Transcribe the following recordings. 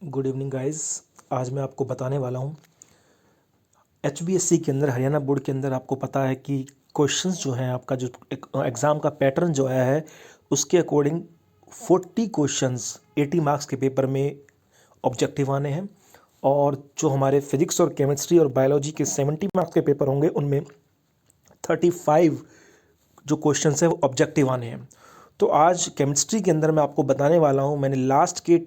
Good evening guys. आज मैं आपको बताने वाला हूँ HBSC के अंदर, हरियाणा बोर्ड के अंदर आपको पता है कि क्वेश्चंस जो हैं, आपका जो एग्ज़ाम का पैटर्न जो आया है उसके अकॉर्डिंग 40 क्वेश्चंस 80 मार्क्स के पेपर में ऑब्जेक्टिव आने हैं, और जो हमारे फिजिक्स और केमिस्ट्री और बायोलॉजी के 70 मार्क्स के पेपर होंगे उनमें 35 जो क्वेश्चंस हैं वो ऑब्जेक्टिव आने हैं। तो आज केमिस्ट्री के अंदर मैं आपको बताने वाला हूँ, मैंने लास्ट के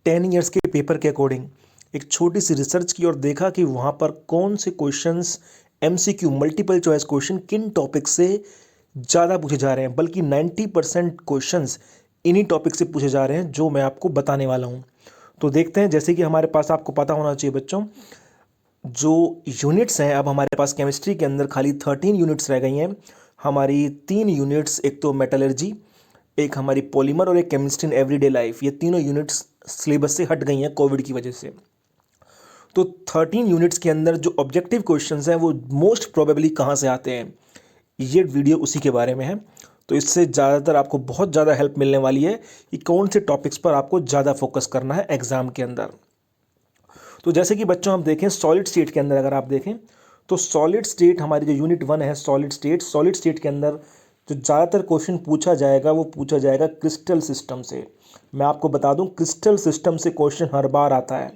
10 ईयर्स के पेपर के अकॉर्डिंग एक छोटी सी रिसर्च की और देखा कि वहाँ पर कौन से questions MCQ multiple choice question किन टॉपिक से ज़्यादा पूछे जा रहे हैं, बल्कि 90% क्वेश्चंस इन्हीं टॉपिक से पूछे जा रहे हैं जो मैं आपको बताने वाला हूँ। तो देखते हैं। जैसे कि हमारे पास, आपको पता होना चाहिए बच्चों, जो यूनिट्स हैं, अब हमारे पास केमिस्ट्री के अंदर खाली 13 यूनिट्स रह गई हैं। हमारी 3 यूनिट्स, एक तो मेटलर्जी, एक हमारी पॉलीमर और एक केमिस्ट्री इन एवरीडे लाइफ, ये तीनों यूनिट्स सिलेबस से हट गई हैं कोविड की वजह से। तो 13 यूनिट्स के अंदर जो ऑब्जेक्टिव क्वेश्चंस हैं वो मोस्ट प्रोबेबली कहाँ से आते हैं, ये वीडियो उसी के बारे में है। तो इससे ज़्यादातर आपको बहुत ज़्यादा हेल्प मिलने वाली है कि कौन से टॉपिक्स पर आपको ज़्यादा फोकस करना है एग्ज़ाम के अंदर। तो जैसे कि बच्चों हम देखें सॉलिड स्टेट के अंदर, अगर आप देखें तो सॉलिड स्टेट हमारी जो यूनिट 1 है सॉलिड स्टेट के अंदर जो ज़्यादातर क्वेश्चन पूछा जाएगा वो पूछा जाएगा क्रिस्टल सिस्टम से। मैं आपको बता दूं, क्रिस्टल सिस्टम से क्वेश्चन हर बार आता है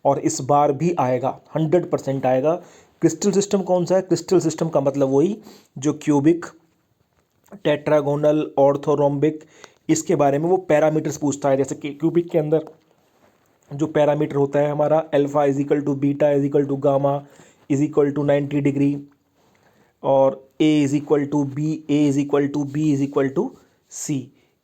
और इस बार भी आएगा, 100% आएगा। क्रिस्टल सिस्टम कौन सा है? क्रिस्टल सिस्टम का मतलब वही जो क्यूबिक, टेट्रागोनल, ऑर्थोरोम्बिक, इसके बारे में वो पैरामीटर्स पूछता है। जैसे कि क्यूबिक के अंदर जो पैरामीटर होता है हमारा alpha is equal to beta is equal to gamma is equal to 90 degree, और a is equal to b, a is equal to b is equal to c,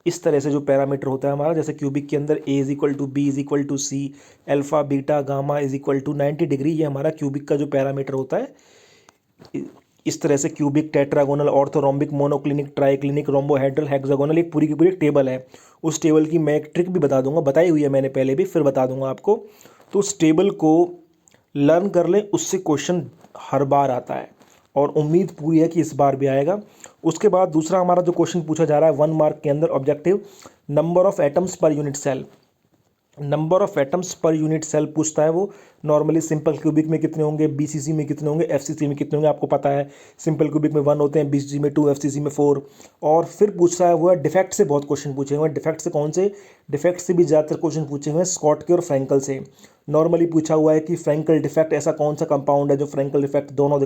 इस तरह से जो पैरामीटर होता है हमारा, जैसे क्यूबिक के अंदर a is equal to b is equal to c, alpha beta gamma is equal to 90 degree, ये हमारा क्यूबिक का जो पैरामीटर होता है। इस तरह से cubic, tetragonal, orthorhombic, monoclinic, triclinic, rhombohedral, hexagonal, एक पूरी की पूरी टेबल है। उस टेबल की मैं एक ट्रिक भी बता दूंगा, बताई हुई है मैंने पहले भी, फिर बता दूंगा आपको। तो उस टेबल को लर्न कर लें, उससे क्वेश्चन हर बार आता है और उम्मीद पूरी है कि इस बार भी आएगा। उसके बाद दूसरा हमारा जो क्वेश्चन पूछा जा रहा है 1 मार्क के अंदर objective, number of atoms per unit cell. Number of atoms per unit cell पूछता है वो। नॉर्मली सिंपल क्यूबिक में कितने होंगे, BCC में कितने होंगे, FCC में कितने होंगे, आपको पता है। सिंपल क्यूबिक में 1 होते हैं, BCC में 2, FCC में 4। और फिर पूछता है वो है डिफेक्ट से, बहुत क्वेश्चन पूछे हुए हैं। डिफेक्ट से कौन से? डिफेक्ट से भी ज़्यादातर क्वेश्चन पूछे हुए हैं स्कॉटकी और फ्रैंकल से। नॉर्मली पूछा हुआ है कि फ्रैंकल डिफेक्ट ऐसा कौन सा कंपाउंड है जो फ्रैंकल डिफेक्ट दोनों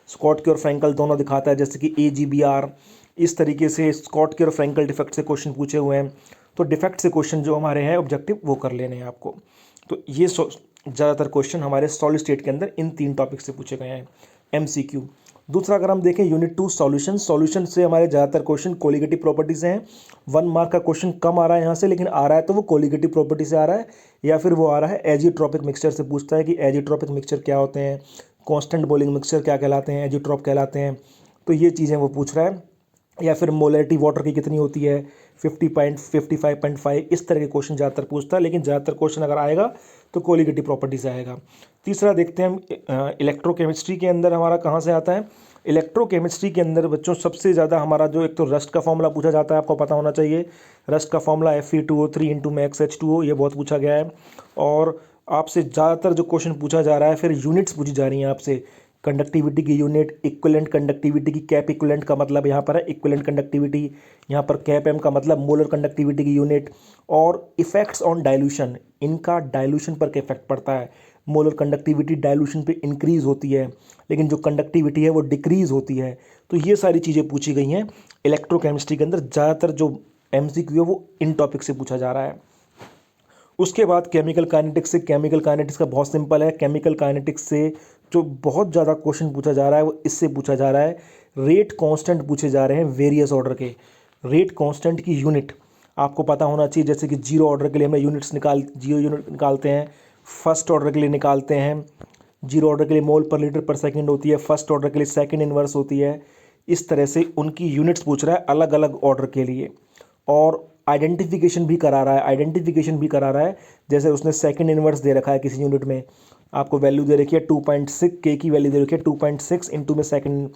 स्कॉटकी और फ्रैंकल दोनों दिखाता है, जैसे कि AgBr। इस तरीके से स्कॉटकी और फ्रैंकल डिफेक्ट से क्वेश्चन पूछे हुए हैं। तो डिफेक्ट से क्वेश्चन जो हमारे हैं ऑब्जेक्टिव वो कर लेने हैं आपको। तो ये ज़्यादातर क्वेश्चन हमारे सॉलिड स्टेट के अंदर इन 3 टॉपिक से पूछे गए हैं MCQ। दूसरा अगर हम देखें यूनिट 2 सॉल्यूशन से हमारे ज़्यादातर क्वेश्चन कोलिगेटिव प्रॉपर्टी से हैं। 1 मार्क का क्वेश्चन कम आ रहा है यहाँ से, लेकिन आ रहा है तो वो कोलिगेटिव प्रॉपर्टी से आ रहा है, या फिर वो आ रहा है एजिट्रोपिक मिक्सचर से। पूछता है कि एजिट्रोपिक मिक्सचर क्या होते हैं, कॉन्स्टेंट बॉइलिंग मिक्सचर क्या कहलाते हैं, एजिट्रोप कहलाते हैं। तो ये चीज़ें वो पूछ रहा है। या फिर मोलरिटी वाटर की कितनी होती है, 50.55.5, इस तरह के क्वेश्चन ज़्यादातर पूछता है। लेकिन ज़्यादातर क्वेश्चन अगर आएगा तो कोलिगेटिव प्रॉपर्टी से आएगा। तीसरा देखते हैं हम इलेक्ट्रोकेमिस्ट्री के अंदर हमारा कहाँ से आता है। इलेक्ट्रोकेमिस्ट्री के अंदर बच्चों सबसे ज़्यादा हमारा जो, एक तो रस्ट का फॉर्मूला पूछा जाता है, आपको पता होना चाहिए। रस्ट का formula Fe2O3 into max H2O, ये बहुत पूछा गया है। और आपसे ज़्यादातर जो क्वेश्चन पूछा जा रहा है, फिर यूनिट्स पूछी जा रही हैं आपसे। कंडक्टिविटी की यूनिट, इक्विवेलेंट कंडक्टिविटी की, कैप इक्विवेलेंट का मतलब यहाँ पर है इक्विवेलेंट कंडक्टिविटी, यहाँ पर कैप एम का मतलब मोलर कंडक्टिविटी की यूनिट। और इफेक्ट्स ऑन डाइल्यूशन, इनका डाइल्यूशन पर क्या इफेक्ट पड़ता है। मोलर कंडक्टिविटी डाइल्यूशन पे इंक्रीज होती है, लेकिन जो कंडक्टिविटी है वो डिक्रीज होती है। तो ये सारी चीज़ें पूछी गई हैं इलेक्ट्रोकेमिस्ट्री के अंदर। ज़्यादातर जो MCQ है वो इन टॉपिक से पूछा जा रहा है। उसके बाद केमिकल काइनेटिक्स से, केमिकल काइनेटिक्स का बहुत सिंपल है। केमिकल काइनेटिक्स से जो बहुत ज़्यादा क्वेश्चन पूछा जा रहा है वो इससे पूछा जा रहा है, रेट कांस्टेंट पूछे जा रहे हैं वेरियस ऑर्डर के। रेट कांस्टेंट की यूनिट आपको पता होना चाहिए, जैसे कि जीरो ऑर्डर के लिए हमें जीरो यूनिट निकालते हैं, फर्स्ट ऑर्डर के लिए निकालते हैं। जीरो ऑर्डर के लिए मोल पर लीटर पर सेकंड होती है, फर्स्ट ऑर्डर के लिए सेकंड इनवर्स होती है। इस तरह से उनकी यूनिट्स पूछ रहा है अलग अलग ऑर्डर के लिए। और आइडेंटिफिकेशन भी करा रहा है, जैसे उसने सेकंड इनवर्स दे रखा है किसी यूनिट में, आपको वैल्यू दे रखी है 2.6, के की वैल्यू दे रखी है 2.6 इंटू में सेकंड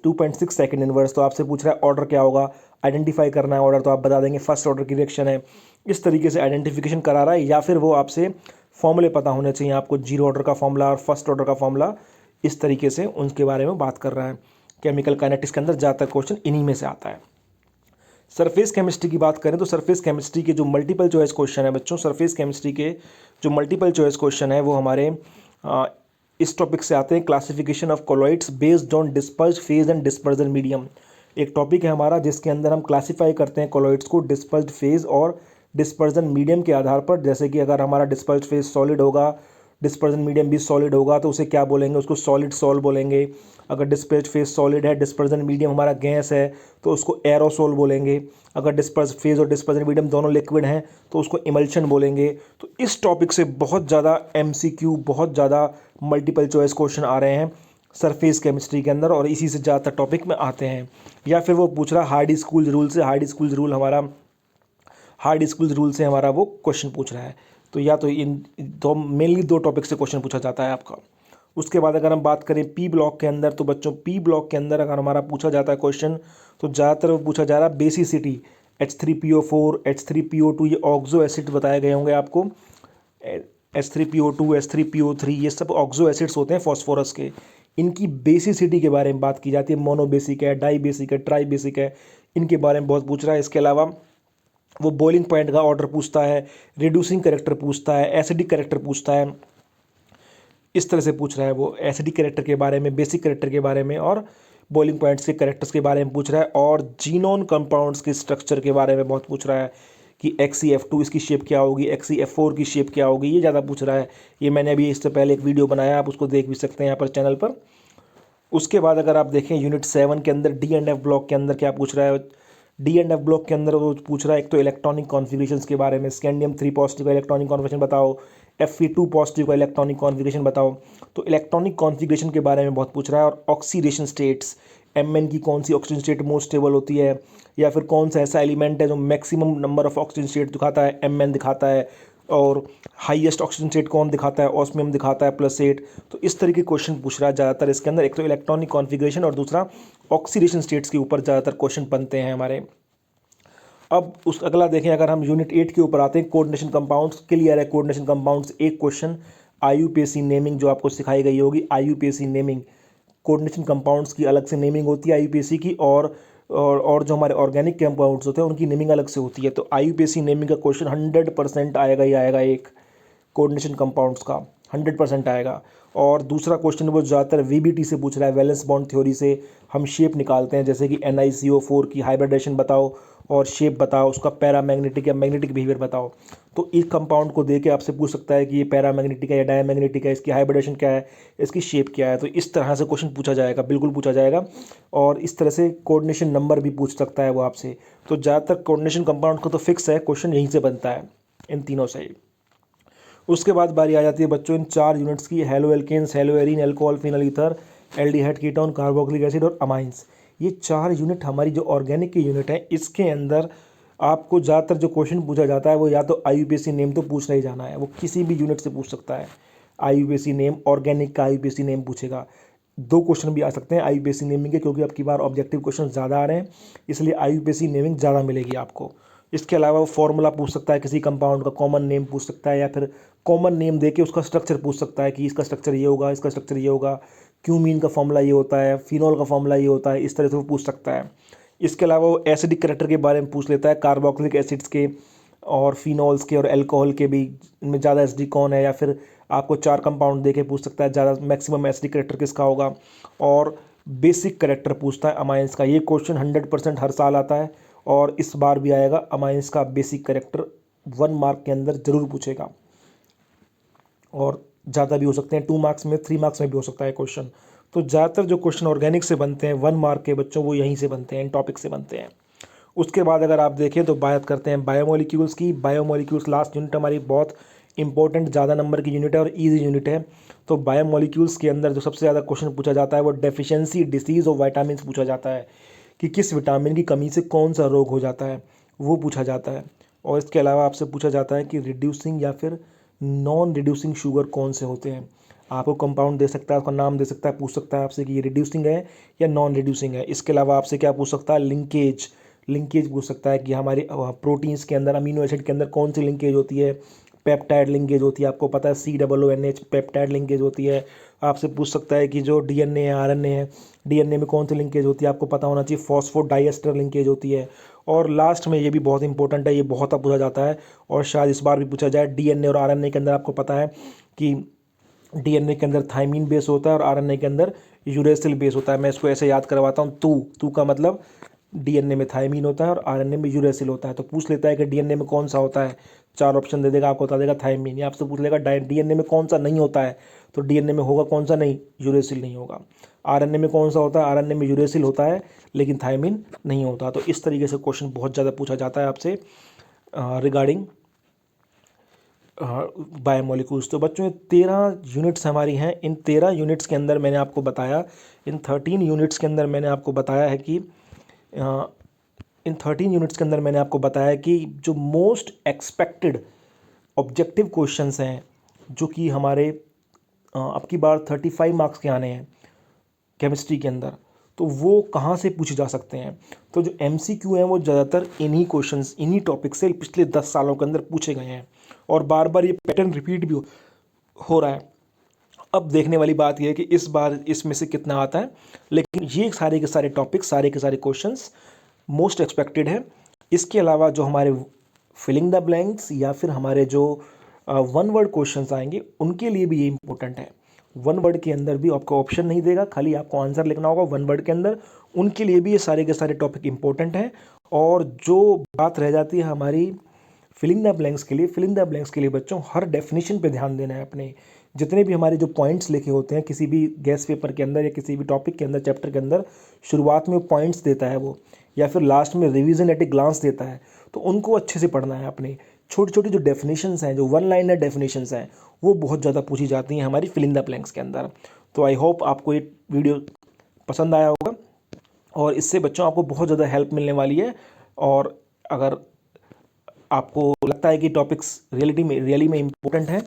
2.6 सेकंड इनवर्स। तो आपसे पूछ रहा है ऑर्डर क्या होगा, आइडेंटिफाई करना है ऑर्डर, तो आप बता देंगे फर्स्ट ऑर्डर की रिएक्शन है। इस तरीके से आइडेंटिफिकेशन करा रहा है, या फिर वो आपसे फॉर्मूले पता होने चाहिए आपको, जीरो ऑर्डर का फॉर्मूला और फर्स्ट ऑर्डर का फॉर्मूला, इस तरीके से उनके बारे में बात कर रहा है। केमिकल काइनेटिक्स के अंदर ज़्यादातर क्वेश्चन इन्हीं में से आता है। सरफेस केमिस्ट्री की बात करें तो सरफेस केमिस्ट्री के जो मल्टीपल चॉइस क्वेश्चन है बच्चों, सरफेस केमिस्ट्री के जो मल्टीपल चॉइस क्वेश्चन है वो हमारे इस टॉपिक से आते हैं, classification of colloids based on dispersed phase and dispersion medium. एक टॉपिक है हमारा जिसके अंदर हम क्लासीफाई करते हैं कोलॉइड्स को डिस्पर्स्ड फेज और डिस्पर्जन मीडियम के आधार पर। जैसे कि अगर हमारा डिस्पर्स्ड फेज सॉलिड होगा, डिस्पर्जन मीडियम भी सॉलिड होगा, तो उसे क्या बोलेंगे, उसको सॉलिड सॉल बोलेंगे। अगर डिस्पर्स्ड फेज सॉलिड है, डिस्पर्जन मीडियम हमारा गैस है, तो उसको एरोसोल बोलेंगे। अगर डिस्पर्स्ड फेज और डिस्पर्जन मीडियम दोनों लिक्विड हैं तो उसको इमल्शन बोलेंगे। तो इस टॉपिक से बहुत ज़्यादा एमसीक्यू, बहुत ज़्यादा मल्टीपल चॉइस क्वेश्चन आ रहे हैं सरफेस केमिस्ट्री के अंदर, और इसी से ज़्यादातर टॉपिक में आते हैं। या फिर वो पूछ रहा हार्डी स्कूल रूल से, हार्डी स्कूल रूल से हमारा वो क्वेश्चन पूछ रहा है। तो या तो इन दो मेनली दो टॉपिक से क्वेश्चन पूछा जाता है आपका। उसके बाद अगर हम बात करें पी ब्लॉक के अंदर, तो बच्चों पी ब्लॉक के अंदर अगर हमारा पूछा जाता है क्वेश्चन, तो ज़्यादातर वो पूछा जा रहा है बेसिसिटी, H3PO4, H3PO2, ये ऑक्सो एसिड बताए गए होंगे आपको। H3PO2, H3PO3, ये सब ऑक्सो एसिड्स होते हैं फॉस्फोरस के। इनकी बेसिसिटी के बारे में बात की जाती है, मोनो बेसिक है, डाई बेसिक है, ट्राई बेसिक है, इनके बारे में बहुत पूछ रहा है। इसके अलावा वो बॉइलिंग पॉइंट का ऑर्डर पूछता है, रिड्यूसिंग करेक्टर पूछता है, एसिडिक करेक्टर पूछता है। इस तरह से पूछ रहा है वो, एसिडिक करेक्टर के बारे में, बेसिक करेक्टर के बारे में, और बॉइलिंग पॉइंट्स के करेक्टर्स के बारे में पूछ रहा है। और जीनोन कंपाउंड्स के स्ट्रक्चर के बारे में बहुत पूछ रहा है कि XeF2 इसकी शेप क्या होगी, XeF4 की शेप क्या होगी, ये ज़्यादा पूछ रहा है। ये मैंने अभी इससे पहले एक वीडियो बनाया, आप उसको देख भी सकते हैं यहाँ पर चैनल पर। उसके बाद अगर आप देखें यूनिट 7 के अंदर D&F ब्लॉक के अंदर क्या पूछ रहा है, D&F ब्लॉक के अंदर वो पूछ रहा है एक तो इलेक्ट्रॉनिक कॉन्फ़िगरेशंस के बारे में, स्कैंडियम 3 पॉजिटिव का इलेक्ट्रॉनिक कॉन्फ़िगरेशन बताओ, Fe2 पॉजिटिव का इलेक्ट्रॉनिक कॉन्फ़िगरेशन बताओ। तो इलेक्ट्रॉनिक कॉन्फ़िगरेशन के बारे में बहुत पूछ रहा है। और ऑक्सीडेशन स्टेट्स, Mn की कौन सी ऑक्सीजन स्टेट मोस्ट स्टेबल होती है, या फिर कौन सा ऐसा एलिमेंट है जो maximum number of oxygen state दिखाता है, Mn दिखाता है, और हाईएस्ट ऑक्सीजन स्टेट कौन दिखाता है, ऑस्मियम दिखाता है +8। तो इस तरह के क्वेश्चन पूछ रहा है ज़्यादातर इसके अंदर। एक तो इलेक्ट्रॉनिक कॉन्फ़िगरेशन और दूसरा ऑक्सीडेशन स्टेट्स के ऊपर ज़्यादातर क्वेश्चन बनते हैं हमारे। अब उस अगला देखें, अगर हम यूनिट 8 के ऊपर आते हैं, कोऑर्डिनेशन कंपाउंड्स, क्लियर है कोऑर्डिनेशन कंपाउंड्स। एक क्वेश्चन IUPAC नेमिंग जो आपको सिखाई गई होगी, IUPAC नेमिंग, कोऑर्डिनेशन कंपाउंड्स की अलग से नेमिंग होती है IUPAC की, और जो हमारे ऑर्गेनिक कंपाउंड्स होते हैं उनकी नेमिंग अलग से होती है। तो IUPAC नेमिंग का क्वेश्चन 100% आएगा ही आएगा, एक कोऑर्डिनेशन कंपाउंड्स का 100% आएगा। और दूसरा क्वेश्चन वो ज़्यादातर VBT से पूछ रहा है, वैलेंस बॉन्ड थ्योरी से हम शेप निकालते हैं, जैसे कि NiCO4 की हाइब्रिडेशन बताओ और शेप बताओ, उसका पैरामैग्नेटिक या मैग्नेटिक बिहेवियर बताओ। तो इस कंपाउंड को देके आपसे पूछ सकता है कि ये पैरामैग्नेटिक है या डायमैग्नेटिक है, इसकी हाइब्रिडेशन क्या है, इसकी शेप क्या है। तो इस तरह से क्वेश्चन पूछा जाएगा, बिल्कुल पूछा जाएगा। और इस तरह से कोऑर्डिनेशन नंबर भी पूछ सकता है वो आपसे। तो ज़्यादातर कोऑर्डिनेशन कंपाउंड का तो फिक्स है, क्वेश्चन यहीं से बनता है, इन तीनों से ही। उसके बाद बारी आ जाती है बच्चों इन 4 यूनिट्स की, haloalkanes, haloarenes, alcohol, phenol ether, aldehyde ketone, carboxylic acid और अमाइंस। ये 4 यूनिट हमारी जो ऑर्गेनिक की यूनिट है, इसके अंदर आपको ज़्यादातर जो क्वेश्चन पूछा जाता है वो या तो IUPAC नेम तो पूछना ही जाना है, वो किसी भी यूनिट से पूछ सकता है। IUPAC नेम, ऑर्गेनिक का IUPAC नेम पूछेगा। 2 क्वेश्चन भी आ सकते हैं IUPAC नेमिंग के, क्योंकि अब की बार ऑब्जेक्टिव क्वेश्चन ज़्यादा आ रहे हैं, इसलिए IUPAC नेमिंग ज़्यादा मिलेगी आपको। इसके अलावा वो फॉर्मूला पूछ सकता है, किसी कंपाउंड का कॉमन नेम पूछ सकता है, या फिर कॉमन नेम देके उसका स्ट्रक्चर पूछ सकता है कि इसका स्ट्रक्चर ये होगा, इसका स्ट्रक्चर ये होगा, क्यूमीन का फॉर्मूला ये होता है, फिनॉल का फॉर्मूला ये होता है, इस तरह से वो पूछ सकता है। इसके अलावा वो एसिडिक करेक्टर के बारे में पूछ लेता है, कार्बोक्सिलिक एसिड्स के और फिनॉल्स के और अल्कोहल के भी, इनमें ज़्यादा एसिडिक कौन है, या फिर आपको 4 कंपाउंड देके पूछ सकता है ज़्यादा मैक्सिमम एसिडिक करेक्टर किसका होगा। और बेसिक करेक्टर पूछता है अमाइंस का। ये क्वेश्चन 100% हर साल आता है, और इस बार भी आएगा। अमाइंस का बेसिक करेक्टर 1 मार्क के अंदर ज़रूर पूछेगा, और ज़्यादा भी हो सकते हैं, 2 मार्क्स में, 3 मार्क्स में भी हो सकता है क्वेश्चन। तो ज़्यादातर जो क्वेश्चन ऑर्गेनिक से बनते हैं 1 मार्क के बच्चों, वो यहीं से बनते हैं, इन टॉपिक से बनते हैं। उसके बाद अगर आप देखें तो बात करते हैं बायोमोलिक्यूल्स की। बायोमोलिक्यूल्स लास्ट यूनिट हमारी बहुत इंपॉर्टेंट, ज़्यादा नंबर की यूनिट है और ईजी यूनिट है। तो बायोमोलिक्यूल्स के अंदर जो सबसे ज़्यादा क्वेश्चन पूछा जाता है वो डेफिशिएंसी डिसीज़ ऑफ विटामिन पूछा जाता है, कि किस विटामिन की कमी से कौन सा रोग हो जाता है, वो पूछा जाता है। और इसके अलावा आपसे पूछा जाता है कि रिड्यूसिंग या फिर नॉन रिड्यूसिंग शुगर कौन से होते हैं। आपको कंपाउंड दे सकता है, उसका नाम दे सकता है, पूछ सकता है आपसे कि ये रिड्यूसिंग है या नॉन रिड्यूसिंग है। इसके अलावा आपसे क्या पूछ सकता है, लिंकेज, लिंकेज पूछ सकता है कि हमारे प्रोटीन्स के अंदर अमीनो एसिड के अंदर कौन सी लिंकेज होती है, पेप्टाइड लिंकेज होती है, आपको पता है COONH पेप्टाइड लिंकेज होती है। आपसे पूछ सकता है कि जो DNA है, RNA है, DNA में कौन सी लिंकेज होती है, आपको पता होना चाहिए, फॉस्फोडाइएस्टर लिंकेज होती है। और लास्ट में ये भी बहुत इंपॉर्टेंट है, ये बहुत पूछा जाता है और शायद इस बार भी पूछा जाए, DNA और RNA के अंदर आपको पता है कि DNA के अंदर थाइमीन बेस होता है और RNA के अंदर यूरेसिल बेस होता है। मैं इसको ऐसे याद करवाता हूँ, तू का मतलब DNA में थाइमीन होता है और RNA में यूरेसिल होता है। तो पूछ लेता है कि DNA में कौन सा होता है, 4 ऑप्शन दे देगा, आपको बता देगा थाइमीन। या आपसे पूछ लेगा DNA में कौन सा नहीं होता है, तो DNA में होगा कौन सा नहीं, यूरेसिल नहीं होगा। RNA में कौन सा होता है, RNA में यूरेसिल होता है लेकिन थाइमीन नहीं होता। तो इस तरीके से क्वेश्चन बहुत ज़्यादा पूछा जाता है आपसे रिगार्डिंग बायोमोलिक्यूल्स। तो बच्चों, 13 यूनिट्स हमारी हैं। इन 13 यूनिट्स के अंदर मैंने आपको बताया, इन 13 यूनिट्स के अंदर मैंने आपको बताया है कि इन 13 यूनिट्स के अंदर मैंने आपको बताया कि जो मोस्ट एक्सपेक्टेड ऑब्जेक्टिव क्वेश्चंस हैं, जो कि हमारे अब की बार 35 मार्क्स के आने हैं केमिस्ट्री के अंदर, तो वो कहाँ से पूछे जा सकते हैं। तो जो MCQ हैं वो ज़्यादातर इन्हीं क्वेश्चंस, इन्हीं टॉपिक से पिछले 10 सालों के अंदर पूछे गए हैं और बार बार ये पैटर्न रिपीट भी हो रहा है। अब देखने वाली बात यह है कि इस बार इसमें से कितना आता है, लेकिन ये सारे के सारे टॉपिक, सारे के सारे क्वेश्चंस मोस्ट एक्सपेक्टेड है। इसके अलावा जो हमारे फिलिंग द ब्लैंक्स या फिर हमारे जो वन वर्ड क्वेश्चंस आएंगे, उनके लिए भी ये इंपॉर्टेंट है। वन वर्ड के अंदर भी आपको ऑप्शन नहीं देगा, खाली आपको आंसर लिखना होगा वन वर्ड के अंदर। उनके लिए भी ये सारे के सारे टॉपिक इंपॉर्टेंट हैं। और जो बात रह जाती है हमारी फिलिंग द ब्लैंक्स के लिए, फिलिंग द ब्लैंक्स के लिए बच्चों हर डेफिनेशन पे ध्यान देना है। अपने जितने भी हमारे जो पॉइंट्स लिखे होते हैं किसी भी गैस पेपर के अंदर या किसी भी टॉपिक के अंदर, चैप्टर के अंदर, शुरुआत में पॉइंट्स देता है वो, या फिर लास्ट में रिवीजन एट ए ग्लांस देता है, तो उनको अच्छे से पढ़ना है। अपने छोटी छोटी जो डेफिनेशंस हैं, जो वन लाइनर डेफिनेशंस हैं, वो बहुत ज़्यादा पूछी जाती हैं हमारी फिलिंग द ब्लैंक्स के अंदर। तो आई होप आपको ये वीडियो पसंद आया होगा और इससे बच्चों आपको बहुत ज़्यादा हेल्प मिलने वाली है। और अगर आपको लगता है कि टॉपिक्स रियली में इम्पोर्टेंट हैं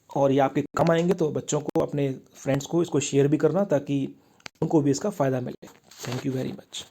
और ये आपके काम आएंगे, तो बच्चों को, अपने फ्रेंड्स को इसको शेयर भी करना ताकि उनको भी इसका फ़ायदा मिले। Thank you very much.